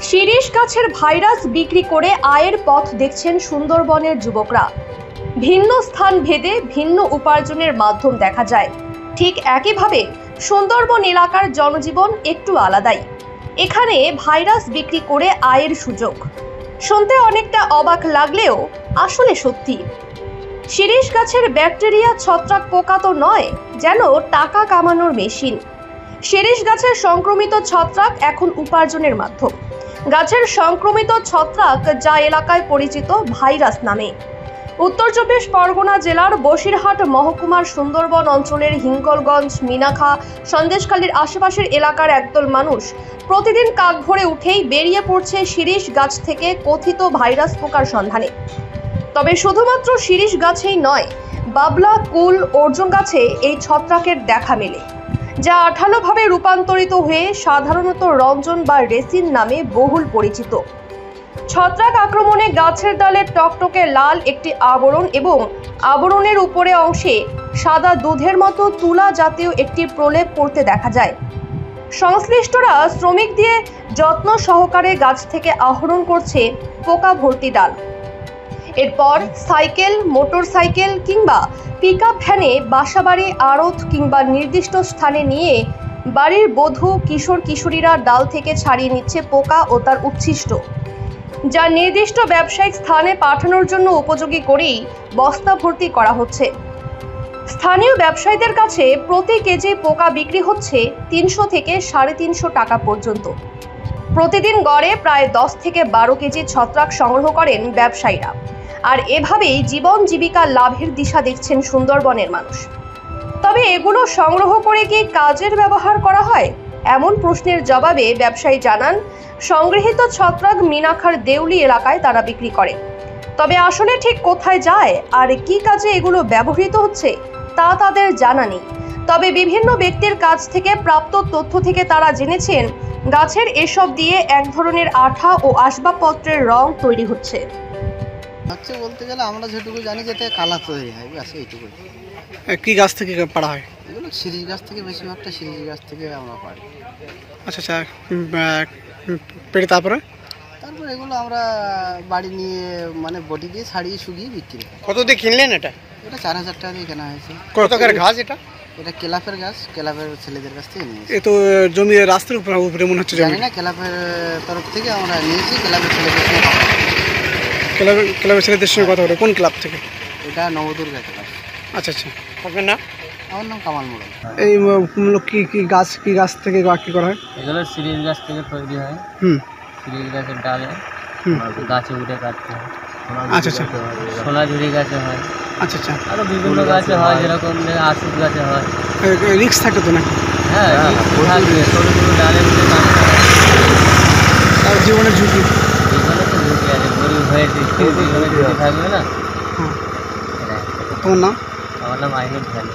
শিরীষ গাছের ভাইরাস বিক্রি করে আয়ের পথ দেখছেন সুন্দরবনের যুবকরা। ভিন্ন স্থান ভেদে ভিন্ন উপার্জনের মাধ্যম দেখা যায়। ঠিক একইভাবে সুন্দরবন এলাকার জনজীবন একটু আলাদাই। এখানে ভাইরাস বিক্রি করে আয়ের সুযোগ। শুনতে অনেকটা অবাক লাগলেও আসলে সত্যি। শিরীষ গাছের ব্যাকটেরিয়া ছত্রাক পোকা তো নয়, যেন টাকা কামানোর মেশিন। শিরীষ গাছের সংক্রমিত ছত্রাক এখন উপার্জনের মাধ্যম। গাছের সংক্রমিত ছত্রাক যা এলাকায় পরিচিত ভাইরাস নামে। উত্তর চব্বিশ পরগনা জেলার বসিরহাট মহকুমার সুন্দরবন অঞ্চলের হিঙ্গলগঞ্জ, মিনাখা, সন্দেশখালীর আশেপাশের এলাকার একদল মানুষ প্রতিদিন কাক ভোরে উঠেই বেরিয়ে পড়ছে শিরীষ গাছ থেকে কথিত ভাইরাস পোকার সন্ধানে। তবে শুধুমাত্র শিরীষ গাছেই নয়, বাবলা, কুল, অর্জুন গাছে এই ছত্রাকের দেখা মেলে, যা আঠালোভাবে রূপান্তরিত হয়ে সাধারণত রঞ্জন বা রেসিন নামে বহুল পরিচিত। ছত্রাক আক্রমণে গাছের ডালে টকটকে লাল একটি আবরণ এবং আবরণের উপরে অংশে সাদা দুধের মতো তুলা জাতীয় একটি প্রলেপ পড়তে দেখা যায়। সংশ্লিষ্টরা শ্রমিক দিয়ে যত্ন সহকারে গাছ থেকে আহরণ করছে পোকা ভর্তি ডাল। এরপর সাইকেল, মোটরসাইকেল কিংবা পিকআপ ভ্যানে বাসাবাড়ি, আড়ত কিংবা নির্দিষ্ট স্থানে নিয়ে বাড়ির বধূ, কিশোর কিশোরীরা ডাল থেকে ছাড়িয়ে নিচ্ছে পোকা ও তার উচ্ছিষ্ট, যা নির্দিষ্ট ব্যবসায়িক স্থানে পাঠানোর জন্য উপযোগী করেই বস্তা ভর্তি করা হচ্ছে। স্থানীয় ব্যবসায়ীদের কাছে প্রতি কেজি পোকা বিক্রি হচ্ছে 300 থেকে 350 টাকা পর্যন্ত। প্রতিদিন গড়ে প্রায় 10 থেকে 12 কেজি ছত্রাক সংগ্রহ করেন ব্যবসায়ীরা। আর এভাবেই জীবন জীবিকা লাভের দিশা দেখছেন সুন্দরবনের মানুষ। তবে এগুলো সংগ্রহ করে কি কাজের ব্যবহার করা হয়? এমন প্রশ্নের জবাবে ব্যবসায়ী জানান, সংগৃহীত ছত্রাক মিনাখার দেউলি এলাকায় তারা বিক্রি করে। তবে আসলে ঠিক কোথায় যায় আর কি কাজে এগুলো ব্যবহৃত হচ্ছে তা তাদের জানা নেই। তবে বিভিন্ন ব্যক্তির কাছ থেকে প্রাপ্ত তথ্য থেকে তারা জেনেছেন, গাছের এসব দিয়ে এক ধরনের আঠা ও আসবাবপত্রের রং তৈরি হচ্ছে। বলতে গেলে আমরা যেটুকু জানি যাতে কালার তৈরি হয়, ব্যাস এইটুকু। কি গাছ থেকে পাড়া হয়? এগুলো শিরীষ গাছ থেকে, বেশিরভাগটা শিরীষ গাছ থেকে আমরা পাড়ি। আচ্ছা আচ্ছা, পেড়ে তারপরে এগুলো আমরা বাড়ি নিয়ে মানে বডি দিয়ে ছাড়িয়ে শুকিয়ে বিক্রি করি। কত দিয়ে কিনলেন এটা? এটা 4000 টাকা দিয়ে কেনা হয়েছে। কত টাকার গাছ এটা? এটা কেলাপের গাছ, কেলাপের ছেলেদের কাছ থেকে নিয়েছি। এ তো জমি রাস্তার উপরে মনে হচ্ছে। জানি না, কেলাপের তরফ থেকে আমরা নিয়েছি। কেলাপের ছেলেদের সঙ্গে ক্লাবের ছেলেদের সঙ্গে কথা বলে। কোন ক্লাব থেকে? এটা নবদুর্গা ক্লাব। আচ্ছা আচ্ছা, আপনার নাম? আমার নাম কামাল মোড়ল। এই কি গাছ থেকে কি করা হয়? এগুলো শিরীষ গাছ থেকে তৈরি হয়। শিরীষ গাছের ডালে গাছে উঠে কাটতে হয়। আচ্ছা আচ্ছা, সোনাঝুরি গাছে হয়। আচ্ছা আচ্ছা, আরো বিভিন্ন গাছে হয়, যেরকম আশুক গাছে হয়। রিক্স থাকে তো নাকি? হ্যাঁ, থাকবে। ছোটো ছোটো ডালে উঠে কাটতে হয়। তার জীবনের ঝুঁকি। জীবনে তো ঝুঁকি আছে, গরিব হয়েছে, জীবনে ঝুঁকি থাকবে না। তোমার নাম? আমার নাম আইনুল খান।